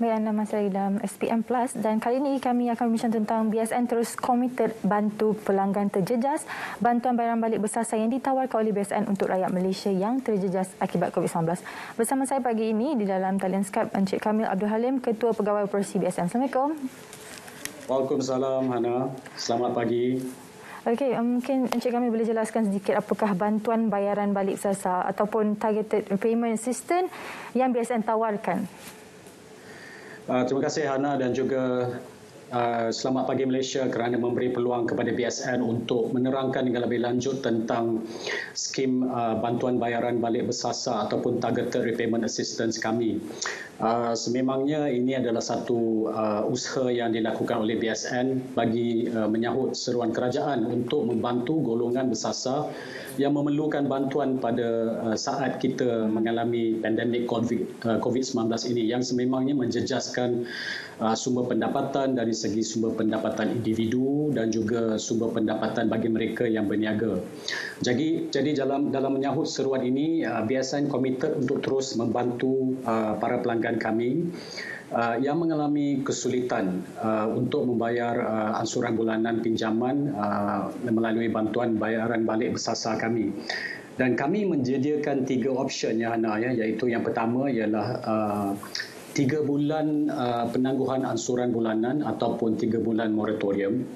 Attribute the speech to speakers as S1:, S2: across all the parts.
S1: Baik, anda masih lagi dalam SPM Plus dan kali ini kami akan berbincang tentang BSN terus komited bantu pelanggan terjejas bantuan bayaran balik bersasar yang ditawarkan oleh BSN untuk rakyat Malaysia yang terjejas akibat COVID-19. Bersama saya pagi ini di dalam talian Skype Encik Kamil Abdul Halim, Ketua Pegawai Operasi BSN. Assalamualaikum.
S2: Waalaikumsalam Hana. Selamat pagi.
S1: Okey, mungkin Encik Kamil boleh jelaskan sedikit apakah bantuan bayaran balik bersasar ataupun targeted repayment assistance yang BSN tawarkan?
S2: Terima kasih Hana dan juga selamat pagi Malaysia kerana memberi peluang kepada BSN untuk menerangkan dengan lebih lanjut tentang skim bantuan bayaran balik bersasar ataupun targeted repayment assistance kami. Sememangnya ini adalah satu usaha yang dilakukan oleh BSN bagi menyahut seruan kerajaan untuk membantu golongan bersasar yang memerlukan bantuan pada saat kita mengalami pandemik COVID-19 ini yang sememangnya menjejaskan sumber pendapatan dari segi sumber pendapatan individu dan juga sumber pendapatan bagi mereka yang berniaga. Jadi dalam menyahut seruan ini, BSN komited untuk terus membantu para pelanggan kami yang mengalami kesulitan untuk membayar ansuran bulanan pinjaman melalui bantuan bayaran balik bersasar kami. Dan kami menyediakan 3 option ya Hana, iaitu yang pertama ialah 3 bulan penangguhan ansuran bulanan ataupun 3 bulan moratorium.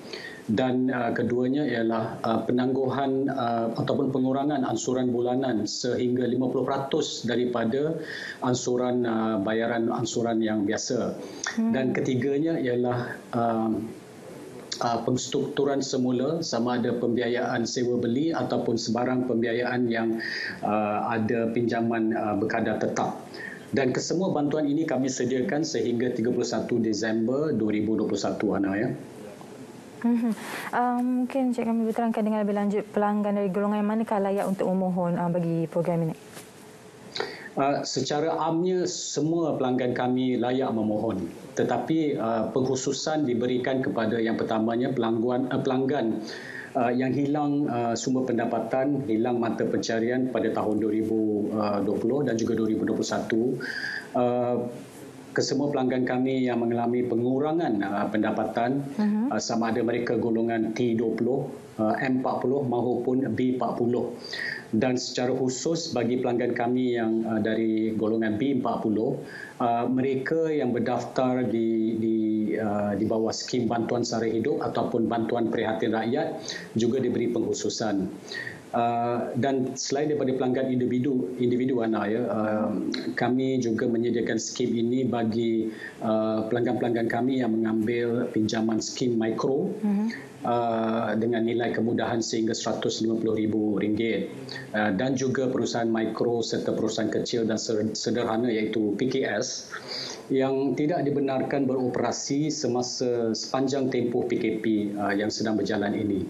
S2: Dan keduanya ialah penangguhan ataupun pengurangan ansuran bulanan sehingga 50% daripada ansuran bayaran ansuran yang biasa. Dan ketiganya ialah pengstrukturan semula sama ada pembiayaan sewa beli ataupun sebarang pembiayaan yang ada pinjaman berkadar tetap. Dan kesemua bantuan ini kami sediakan sehingga 31 Disember 2021 Hana ya.
S1: Mungkin Encik kami berterangkan dengan lebih lanjut pelanggan dari golongan yang manakah layak untuk memohon bagi program ini?
S2: Secara amnya semua pelanggan kami layak memohon, tetapi pengkhususan diberikan kepada yang pertamanya pelanggan yang hilang sumber pendapatan, hilang mata pencarian pada tahun 2020 dan juga 2021. Kesemua pelanggan kami yang mengalami pengurangan pendapatan sama ada mereka golongan T20, M40 maupun B40. Dan secara khusus bagi pelanggan kami yang dari golongan B40, mereka yang berdaftar di bawah skim bantuan sara hidup ataupun bantuan prihatin rakyat juga diberi pengkhususan. Dan selain daripada pelanggan individu Hana ya, kami juga menyediakan skim ini bagi pelanggan-pelanggan kami yang mengambil pinjaman skim mikro dengan nilai kemudahan sehingga RM150,000 dan juga perusahaan mikro serta perusahaan kecil dan sederhana iaitu PKS yang tidak dibenarkan beroperasi sepanjang tempoh PKP yang sedang berjalan ini.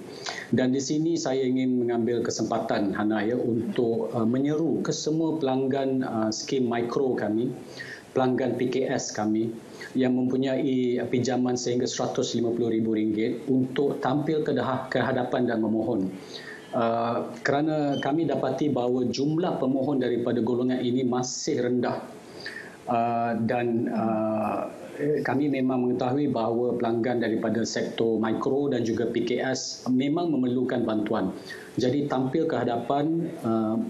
S2: Dan di sini saya ingin mengambil kesempatan Hana ya untuk menyeru ke semua pelanggan skim mikro kami, pelanggan PKS kami yang mempunyai pinjaman sehingga RM150,000 untuk tampil ke hadapan dan memohon. Kerana kami dapati bahawa jumlah pemohon daripada golongan ini masih rendah. Dan kami memang mengetahui bahawa pelanggan daripada sektor mikro dan juga PKS memang memerlukan bantuan. Jadi tampil ke hadapan,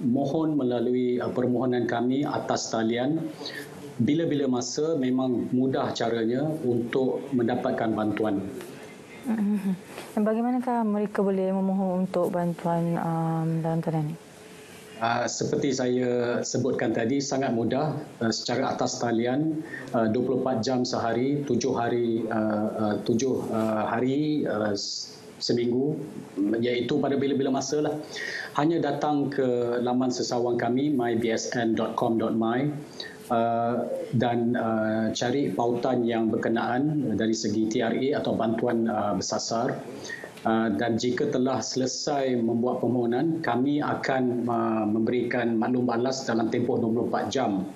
S2: mohon melalui permohonan kami atas talian. Bila-bila masa memang mudah caranya untuk mendapatkan bantuan.
S1: Dan bagaimanakah mereka boleh memohon untuk bantuan dalam talian ini?
S2: Seperti saya sebutkan tadi, sangat mudah secara atas talian 24 jam sehari, 7 hari seminggu, iaitu pada bila-bila masa lah. Hanya datang ke laman sesawang kami mybsn.com.my dan cari pautan yang berkenaan dari segi TRA atau bantuan bersasar. Dan jika telah selesai membuat permohonan, kami akan memberikan maklum balas dalam tempoh 24 jam.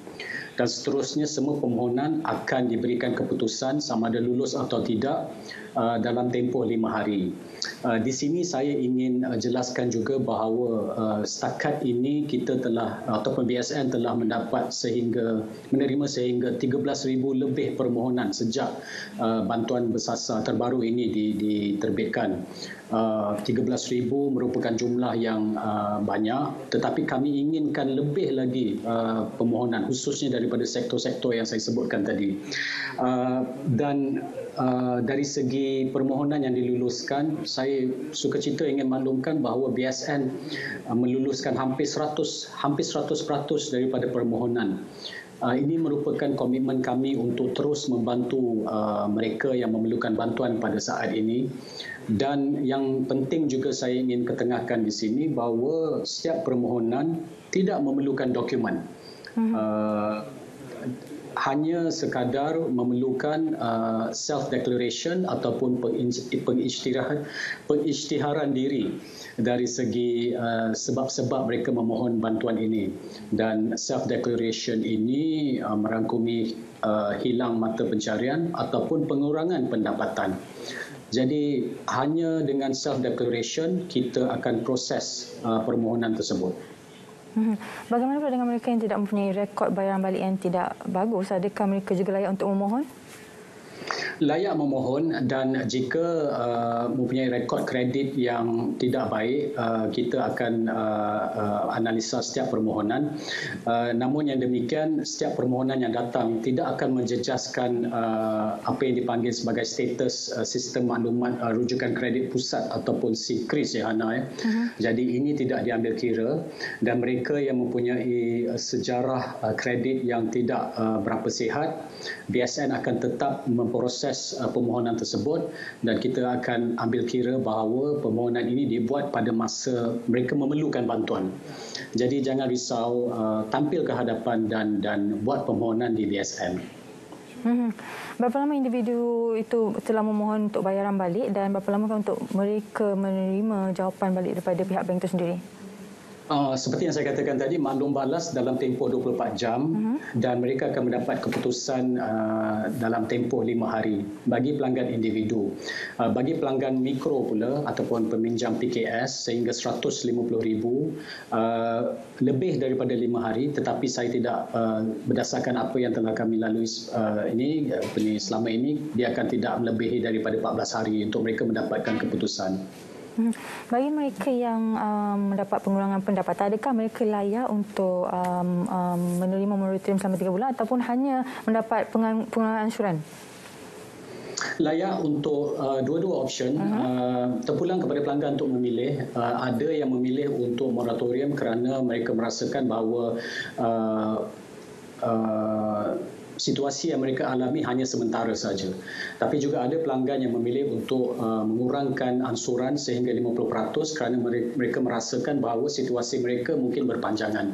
S2: dan seterusnya semua permohonan akan diberikan keputusan sama ada lulus atau tidak dalam tempoh 5 hari. Di sini saya ingin jelaskan juga bahawa setakat ini kita telah ataupun BSN telah menerima sehingga 13,000 lebih permohonan sejak bantuan bersasar terbaru ini diterbitkan. 13,000 merupakan jumlah yang banyak, tetapi kami inginkan lebih lagi permohonan khususnya daripada sektor-sektor yang saya sebutkan tadi. Dan dari segi permohonan yang diluluskan, saya sukacita ingin maklumkan bahawa BSN meluluskan hampir 100% daripada permohonan. Ini merupakan komitmen kami untuk terus membantu mereka yang memerlukan bantuan pada saat ini. Dan yang penting juga saya ingin ketengahkan di sini bahawa setiap permohonan tidak memerlukan dokumen. Hanya sekadar memerlukan self-declaration ataupun pengisytiharan diri dari segi sebab-sebab mereka memohon bantuan ini. Dan self-declaration ini merangkumi hilang mata pencarian ataupun pengurangan pendapatan. Jadi hanya dengan self-declaration kita akan proses permohonan tersebut.
S1: Bagaimana pula dengan mereka yang tidak mempunyai rekod bayaran balik yang tidak bagus? Adakah mereka juga layak untuk memohon?
S2: Layak memohon, dan jika mempunyai rekod kredit yang tidak baik, kita akan analisa setiap permohonan. Namun yang demikian, setiap permohonan yang datang tidak akan menjejaskan apa yang dipanggil sebagai status sistem maklumat rujukan kredit pusat ataupun SIKRIS, ya Hana. Jadi ini tidak diambil kira, dan mereka yang mempunyai sejarah kredit yang tidak berapa sihat, BSN akan tetap memproses permohonan tersebut, dan kita akan ambil kira bahawa permohonan ini dibuat pada masa mereka memerlukan bantuan. Jadi jangan risau, tampil ke hadapan dan buat permohonan di BSN.
S1: Berapa lama individu itu telah memohon untuk bayaran balik, dan berapa lama untuk mereka menerima jawapan balik daripada pihak bank itu sendiri?
S2: Seperti yang saya katakan tadi, maklum balas dalam tempoh 24 jam dan mereka akan mendapat keputusan dalam tempoh 5 hari bagi pelanggan individu. Bagi pelanggan mikro pula ataupun peminjam PKS sehingga 150,000 lebih daripada 5 hari, tetapi saya tidak berdasarkan apa yang telah kami lalui selama ini, dia akan tidak melebihi daripada 14 hari untuk mereka mendapatkan keputusan.
S1: Bagi mereka yang mendapat pengurangan pendapatan, adakah mereka layak untuk menerima moratorium selama 3 bulan ataupun hanya mendapat pengurangan ansuran?
S2: Layak untuk dua-dua option. Terpulang kepada pelanggan untuk memilih. Ada yang memilih untuk moratorium kerana mereka merasakan bahawa situasi yang mereka alami hanya sementara saja. Tapi juga ada pelanggan yang memilih untuk mengurangkan ansuran sehingga 50% kerana mereka merasakan bahawa situasi mereka mungkin berpanjangan.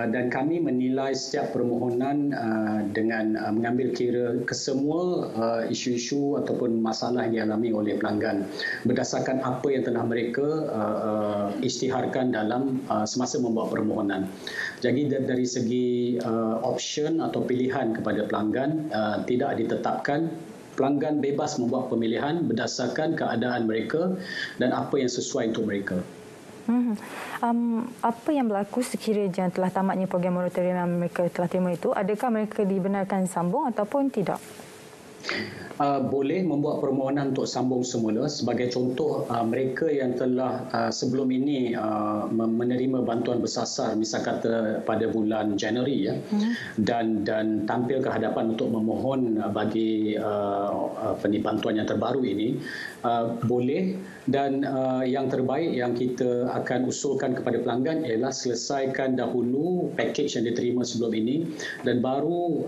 S2: Dan kami menilai setiap permohonan dengan mengambil kira kesemua isu-isu ataupun masalah yang dialami oleh pelanggan berdasarkan apa yang telah mereka isytiharkan dalam semasa membuat permohonan. Jadi dari segi option atau pilihan kepada pelanggan tidak ditetapkan. Pelanggan bebas membuat pemilihan berdasarkan keadaan mereka dan apa yang sesuai untuk mereka.
S1: Apa yang berlaku sekiranya telah tamatnya program moratorium yang mereka telah terima itu? Adakah mereka dibenarkan sambung ataupun tidak?
S2: Boleh membuat permohonan untuk sambung semula. Sebagai contoh, mereka yang telah sebelum ini menerima bantuan bersasar, misal kata pada bulan Januari dan tampil ke hadapan untuk memohon bagi bantuan yang terbaru ini, boleh. Dan yang terbaik yang kita akan usulkan kepada pelanggan ialah selesaikan dahulu pakej yang diterima sebelum ini dan baru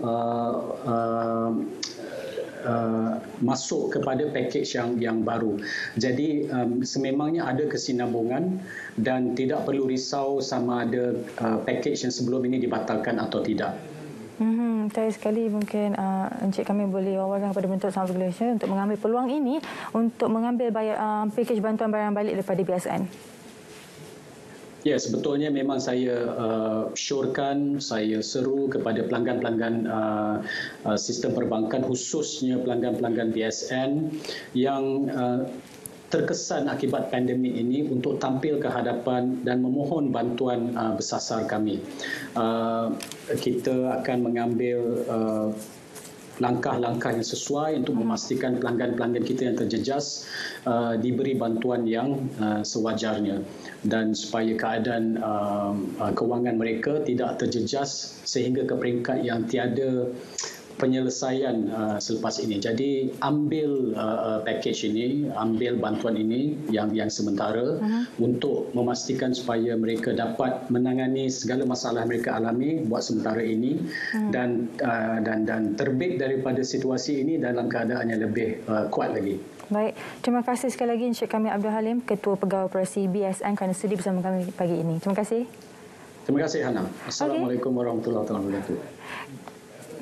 S2: masuk kepada pakej yang baru. Jadi sememangnya ada kesinambungan dan tidak perlu risau sama ada pakej yang sebelum ini dibatalkan atau tidak.
S1: Saya sekali mungkin Encik kami boleh wawarkan kepada bentuk Sama Malaysia untuk mengambil peluang ini untuk mengambil pakej bantuan bayaran balik daripada BSN.
S2: Ya, sebetulnya memang saya syorkan, saya seru kepada pelanggan-pelanggan sistem perbankan, khususnya pelanggan-pelanggan BSN yang terkesan akibat pandemik ini untuk tampil ke hadapan dan memohon bantuan bersasar kami. Kita akan mengambil langkah-langkah yang sesuai untuk memastikan pelanggan-pelanggan kita yang terjejas diberi bantuan yang sewajarnya dan supaya keadaan kewangan mereka tidak terjejas sehingga ke peringkat yang tiada penyelesaian selepas ini. Jadi ambil package ini, ambil bantuan ini yang sementara untuk memastikan supaya mereka dapat menangani segala masalah mereka alami buat sementara ini dan terbit daripada situasi ini dalam keadaan yang lebih kuat lagi.
S1: Baik, terima kasih sekali lagi Encik Kamil Abdul Halim, Ketua Pegawai Operasi BSN kerana sudi bersama kami pagi ini. Terima kasih.
S2: Terima kasih Hana. Assalamualaikum warahmatullahi wabarakatuh.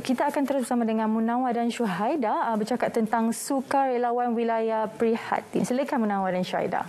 S1: Kita akan terus bersama dengan Munawar dan Syuhaida bercakap tentang sukarelawan wilayah prihatin. Silakan Munawar dan Syuhaida.